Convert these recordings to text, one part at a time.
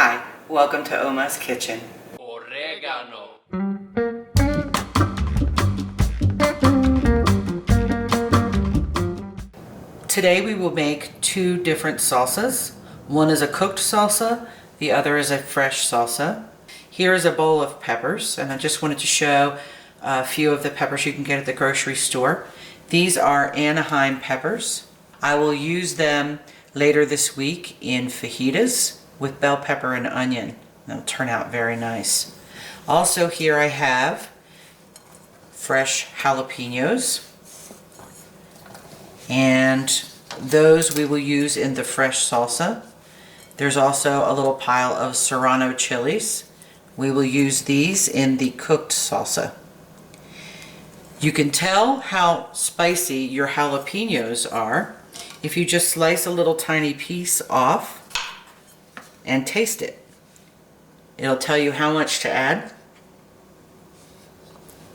Hi, welcome to Oma's Kitchen. Oregano. Today we will make two different salsas. One is a cooked salsa, the other is a fresh salsa. Here is a bowl of peppers, and I just wanted to show a few of the peppers you can get at the grocery store. These are Anaheim peppers. I will use them later this week in fajitas with bell pepper and onion. They'll turn out very nice. Also here I have fresh jalapenos, and those we will use in the fresh salsa. There's also a little pile of Serrano chilies. We will use these in the cooked salsa. You can tell how spicy your jalapenos are if you just slice a little tiny piece off and taste it. It'll tell you how much to add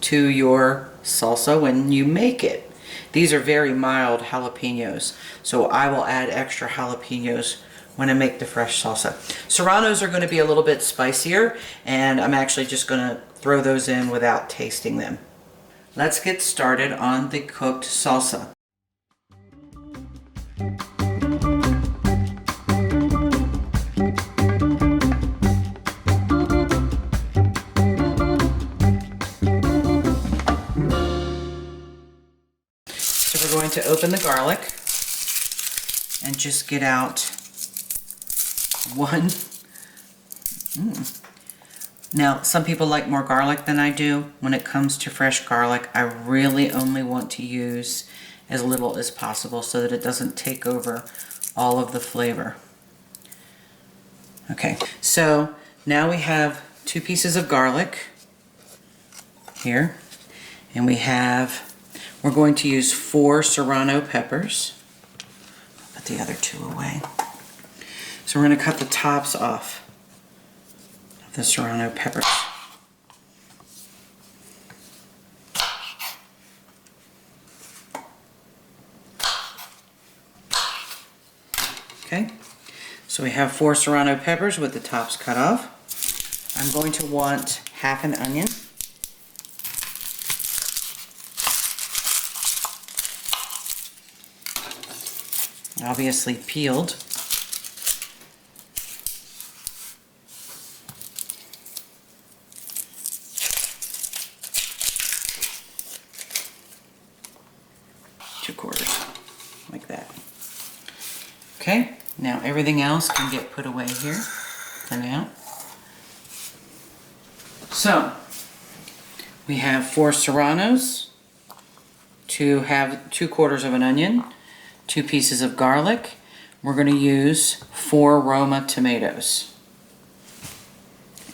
to your salsa when you make it. These are very mild jalapenos, so I will add extra jalapenos when I make the fresh salsa. Serranos are going to be a little bit spicier, and I'm actually just going to throw those in without tasting them. Let's get started on the cooked salsa. So we're going to open the garlic and just get out one. Now, some people like more garlic than I do. When it comes to fresh garlic, I really only want to use as little as possible so that it doesn't take over all of the flavor. Okay, so now we have 2 pieces of garlic here, and we're going to use 4 Serrano peppers. I'll put the other 2 away. So we're going to cut the tops off of the Serrano peppers. Okay, so we have 4 Serrano peppers with the tops cut off. I'm going to want half an onion. Obviously peeled. Quarters, like that. Okay, now everything else can get put away here for now. So, we have 4 Serranos, 2 quarters of an onion, 2 pieces of garlic. We're going to use 4 Roma tomatoes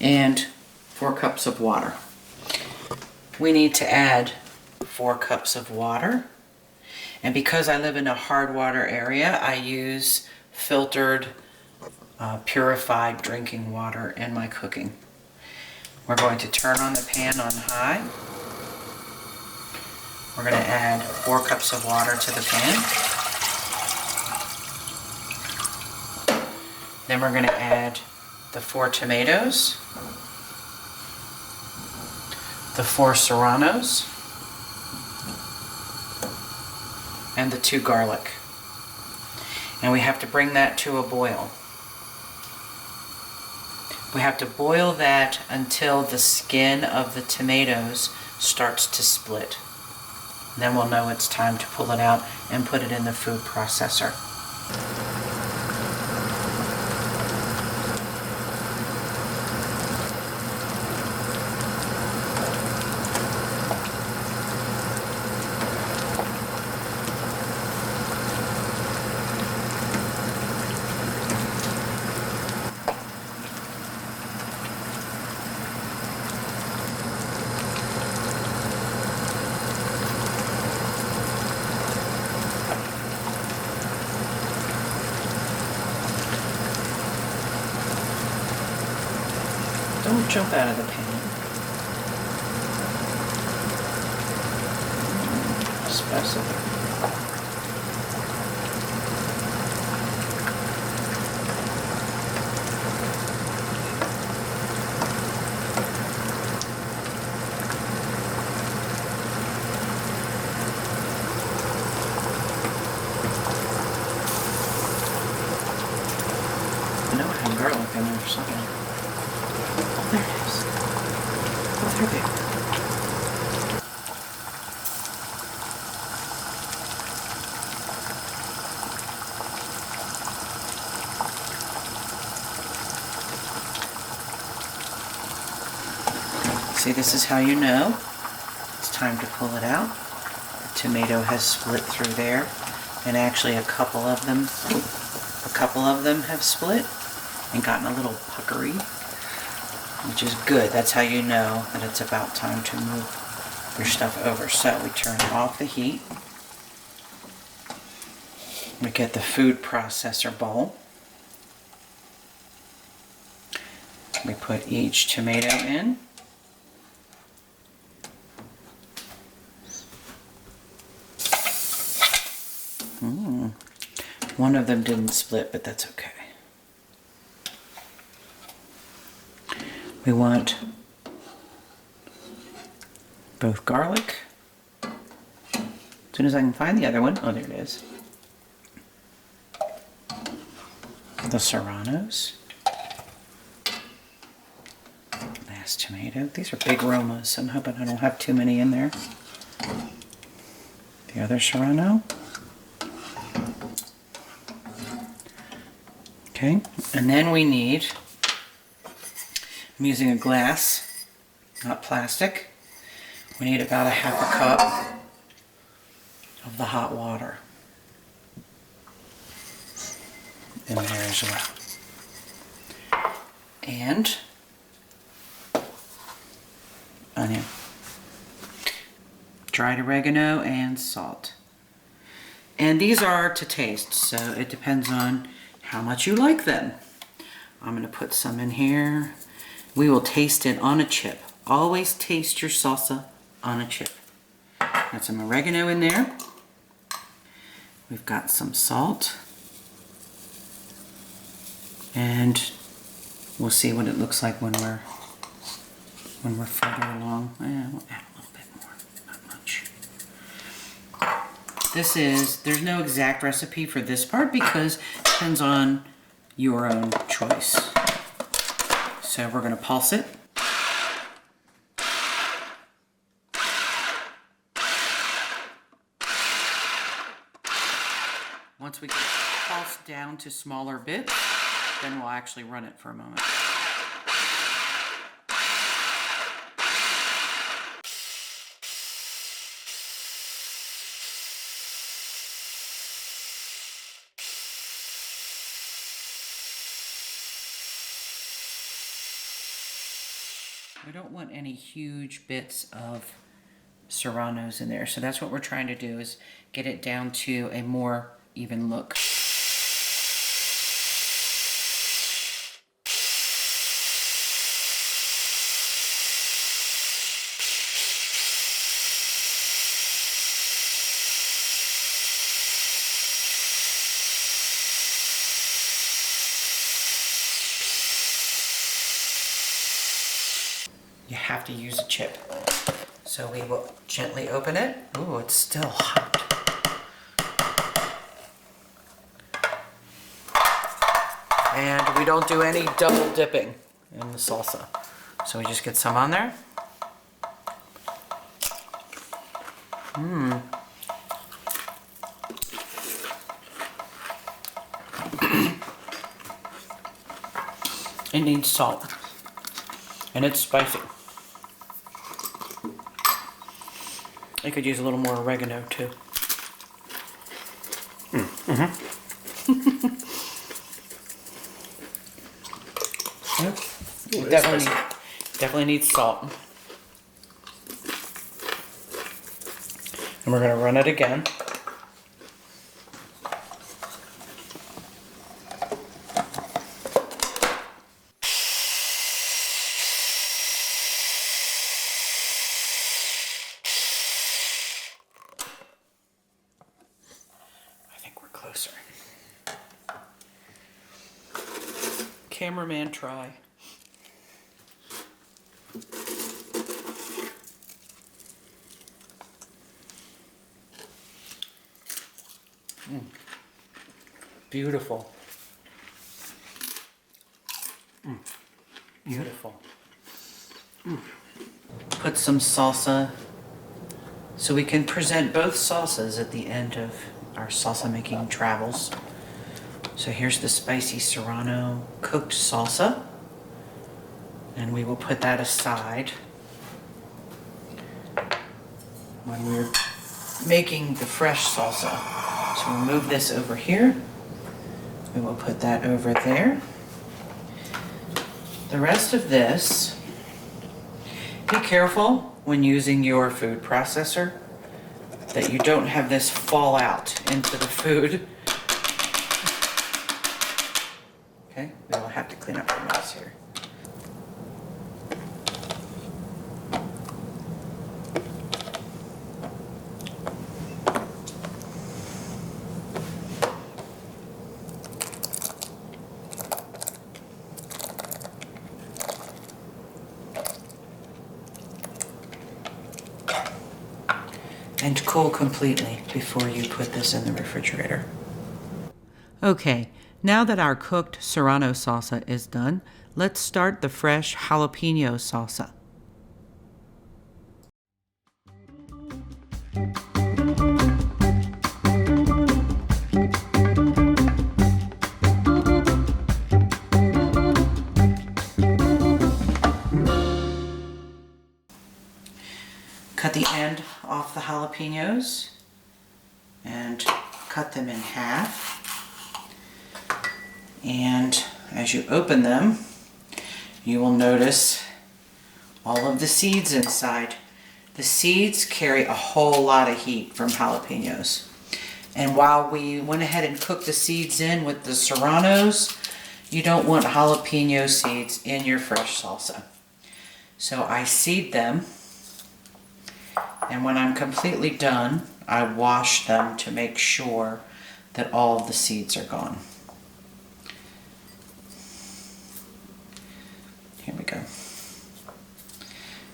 and 4 cups of water. We need to add 4 cups of water. And because I live in a hard water area, I use filtered, purified drinking water in my cooking. We're going to turn on the pan on high. We're going to add 4 cups of water to the pan. Then we're going to add the 4 tomatoes, the 4 Serranos, and the 2 garlic. And we have to bring that to a boil. We have to boil that until the skin of the tomatoes starts to split. And then we'll know it's time to pull it out and put it in the food processor. Don't jump out of the pan. Specific. And garlic in there or something. Oh, there it is. Oh, there they are. See, this is how you know it's time to pull it out. The tomato has split through there, and actually a couple of them have split and gotten a little puckery, which is good. That's how you know that it's about time to move your stuff over. So we turn off the heat. We get the food processor bowl. We put each tomato in. One of them didn't split, but that's okay. We want both garlic. As soon as I can find the other one. Oh, there it is. The serranos. Last tomato. These are big Romas, so I'm hoping I don't have too many in there. The other serrano. Okay, and then we need, I'm using a glass, not plastic. We need about a half a cup of the hot water in there as well. And onion, dried oregano, and salt. And these are to taste, so it depends on how much you like them. I'm going to put some in here. We will taste it on a chip. Always taste your salsa on a chip. Got some oregano in there. We've got some salt. And we'll see what it looks like when we're further along. We'll add a little bit more, not much. There's no exact recipe for this part because it depends on your own choice. So we're going to pulse it. Once we get it pulsed down to smaller bits, then we'll actually run it for a moment. We don't want any huge bits of serranos in there, so that's what we're trying to do, is get it down to a more even look. You have to use a chip. So we will gently open it. Ooh, it's still hot. And we don't do any double dipping in the salsa. So we just get some on there. It needs salt. And it's spicy. I could use a little more oregano too. It definitely needs salt. And we're going to run it again. Closer. Cameraman, try. Beautiful. Beautiful. Put some salsa so we can present both salsas at the end of our salsa making travels. So here's the spicy Serrano cooked salsa, and we will put that aside when we're making the fresh salsa. So we'll move this over here. We will put that over there. The rest of this, be careful when using your food processor that you don't have this fall out into the food. Okay, we'll have to clean up the mess here. And cool completely before you put this in the refrigerator. Okay, now that our cooked Serrano salsa is done, let's start the fresh jalapeno salsa. Cut the end off the jalapenos and cut them in half. And as you open them, you will notice all of the seeds inside. The seeds carry a whole lot of heat from jalapenos. And while we went ahead and cooked the seeds in with the serranos, you don't want jalapeno seeds in your fresh salsa. So I seed them. And when I'm completely done, I wash them to make sure that all of the seeds are gone. Here we go.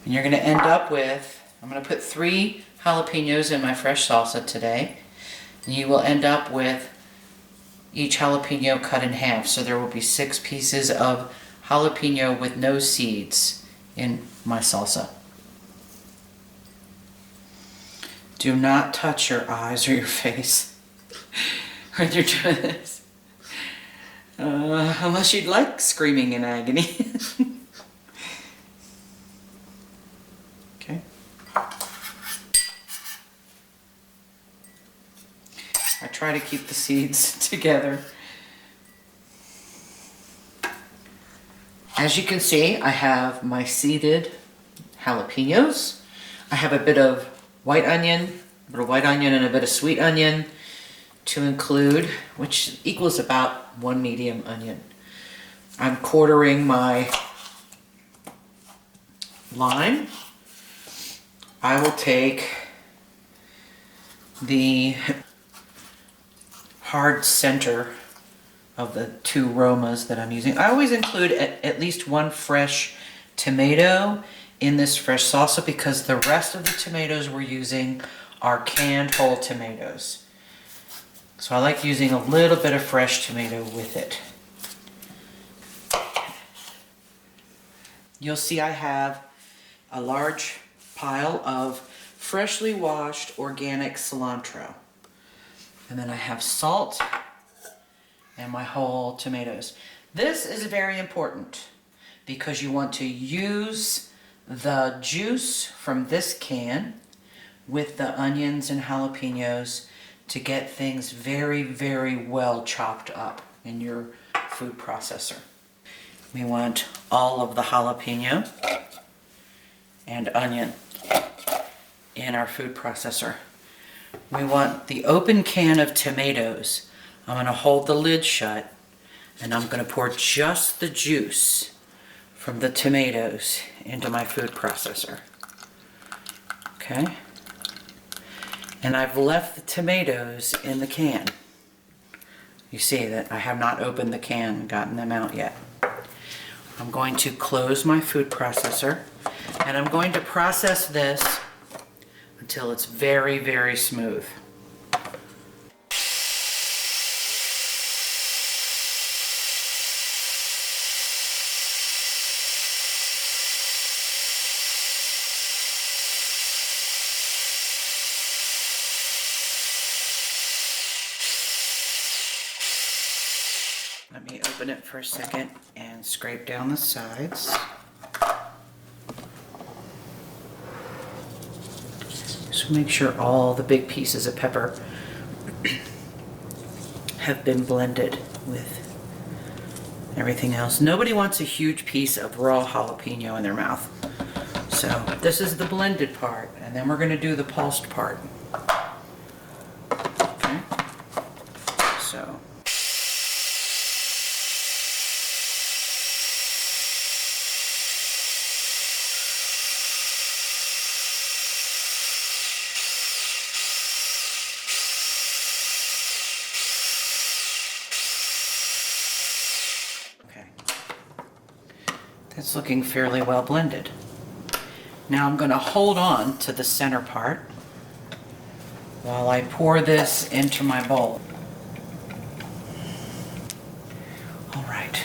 And you're going to end up with, I'm going to put 3 jalapenos in my fresh salsa today. And you will end up with each jalapeno cut in half. So there will be 6 pieces of jalapeno with no seeds in my salsa. Do not touch your eyes or your face when you're doing this. Unless you'd like screaming in agony. Okay. I try to keep the seeds together. As you can see, I have my seeded jalapenos. I have a bit of white onion, and a bit of sweet onion to include, which equals about 1 medium onion. I'm quartering my lime. I will take the hard center of the 2 Romas that I'm using. I always include at least 1 fresh tomato in this fresh salsa because the rest of the tomatoes we're using are canned whole tomatoes. So I like using a little bit of fresh tomato with it. You'll see I have a large pile of freshly washed organic cilantro. And then I have salt and my whole tomatoes. This is very important because you want to use the juice from this can with the onions and jalapenos to get things very, very well chopped up in your food processor. We want all of the jalapeno and onion in our food processor. We want the open can of tomatoes. I'm going to hold the lid shut and I'm going to pour just the juice from the tomatoes into my food processor. Okay? And I've left the tomatoes in the can. You see that I have not opened the can and gotten them out yet. I'm going to close my food processor and I'm going to process this until it's very, very smooth. open it for a second and scrape down the sides. So make sure all the big pieces of pepper have been blended with everything else. Nobody wants a huge piece of raw jalapeno in their mouth. So this is the blended part, and then we're going to do the pulsed part. Okay. So it's looking fairly well blended. Now I'm going to hold on to the center part while I pour this into my bowl. All right,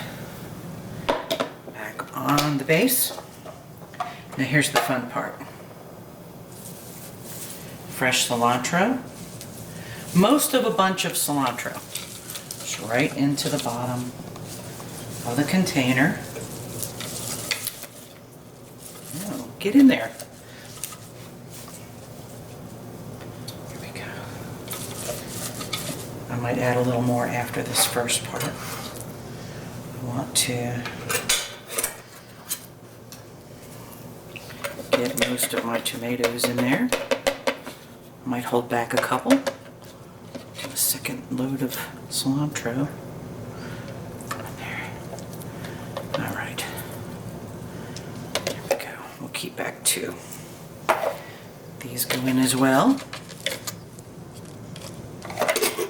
back on the base. Now here's the fun part. Fresh cilantro. Most of a bunch of cilantro. Just right into the bottom of the container. Get in there. Here we go. I might add a little more after this first part. I want to get most of my tomatoes in there. I might hold back a couple. Do a second load of cilantro. There. All right. Keep back two. These go in as well. A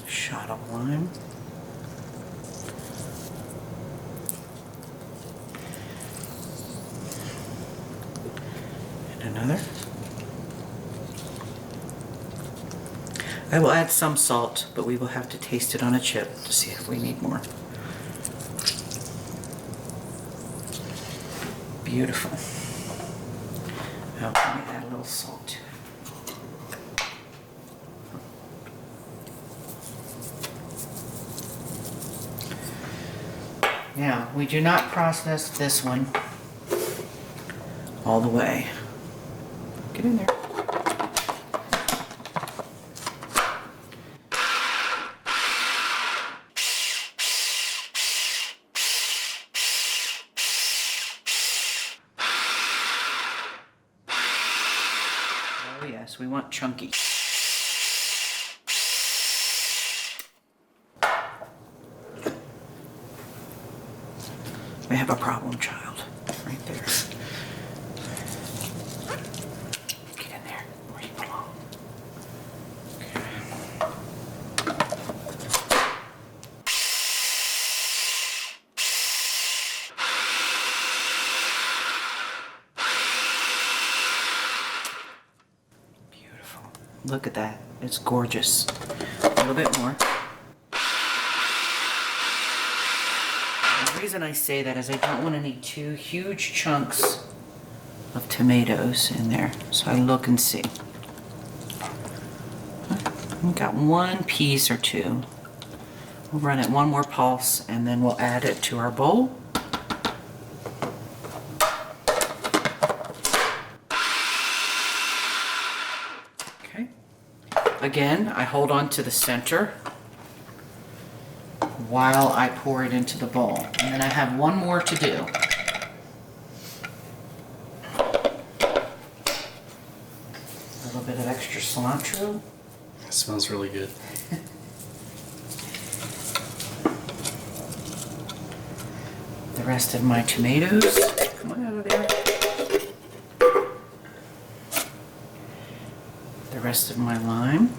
shot of lime. And another. I will add some salt, but we will have to taste it on a chip to see if we need more. Beautiful. Oh, let me add a little salt to it. Now, we do not process this one all the way. Get in there. Oh yes, we want chunky. We have a problem child right there. Get in there where you belong. Look at that. It's gorgeous. A little bit more. The reason I say that is I don't want any two huge chunks of tomatoes in there. So I look and see. We've got one piece or two. We'll run it one more pulse and then we'll add it to our bowl. Again, I hold on to the center while I pour it into the bowl. And then I have one more to do. A little bit of extra cilantro. It smells really good. The rest of my tomatoes. Come on out of there. The rest of my lime.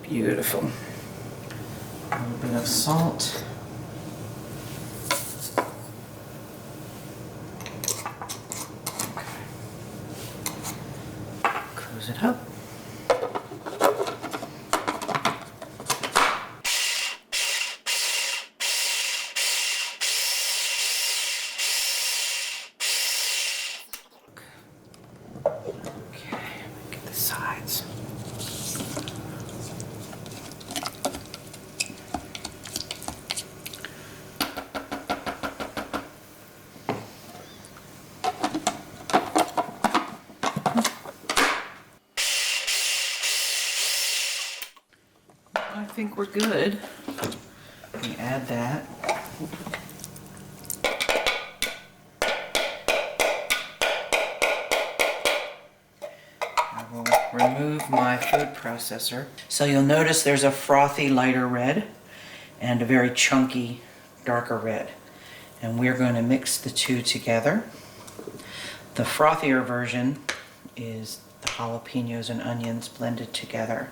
Beautiful. A little bit of salt. Close it up. Okay, get the sides. I think we're good. Let me add that. I will remove my food processor. So you'll notice there's a frothy lighter red and a very chunky darker red. And we're going to mix the two together. The frothier version is the jalapenos and onions blended together.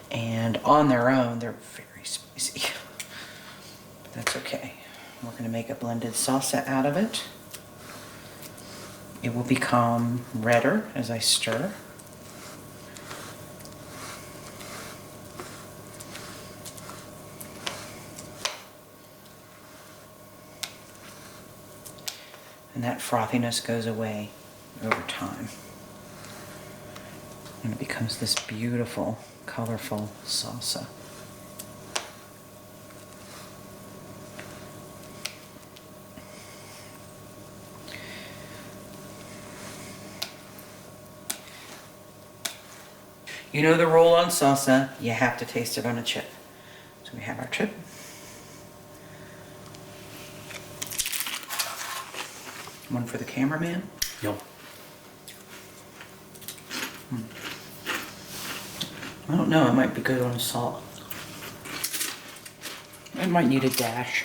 And on their own, they're very spicy. But that's okay. We're going to make a blended salsa out of it. It will become redder as I stir. And that frothiness goes away over time. And it becomes this beautiful, colorful salsa. You know the rule on salsa, you have to taste it on a chip. So we have our chip. One for the cameraman. Yum. I don't know, it might be good on salt. I might need a dash.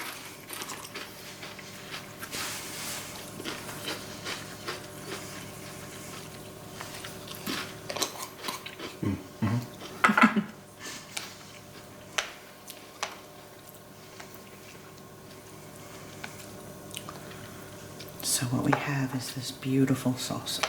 So what we have is this beautiful salsa.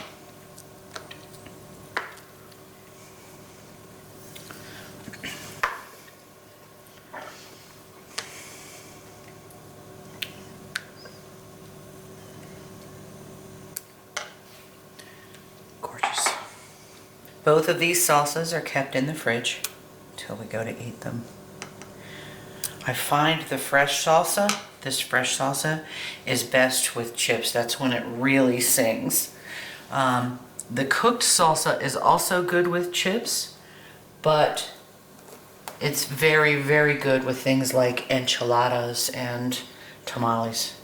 Gorgeous. Both of these salsas are kept in the fridge till we go to eat them. I find the fresh salsa, this fresh salsa, is best with chips. That's when it really sings. The cooked salsa is also good with chips, but it's very, very good with things like enchiladas and tamales.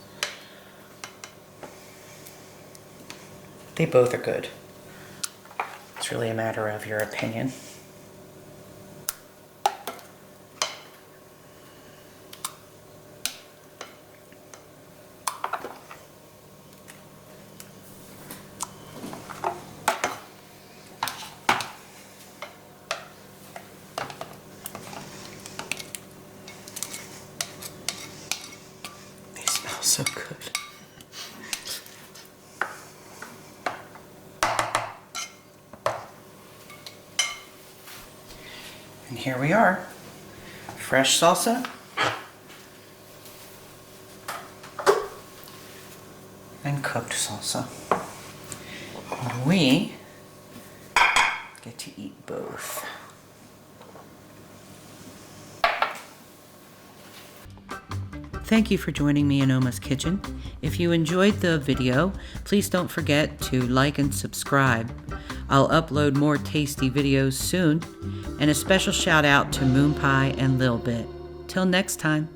They both are good. It's really a matter of your opinion. They smell so good. And here we are, fresh salsa and cooked salsa. And we get to eat both. Thank you for joining me in Oma's Kitchen. If you enjoyed the video, please don't forget to like and subscribe. I'll upload more tasty videos soon, and a special shout out to Moon Pie and Lil Bit. Till next time.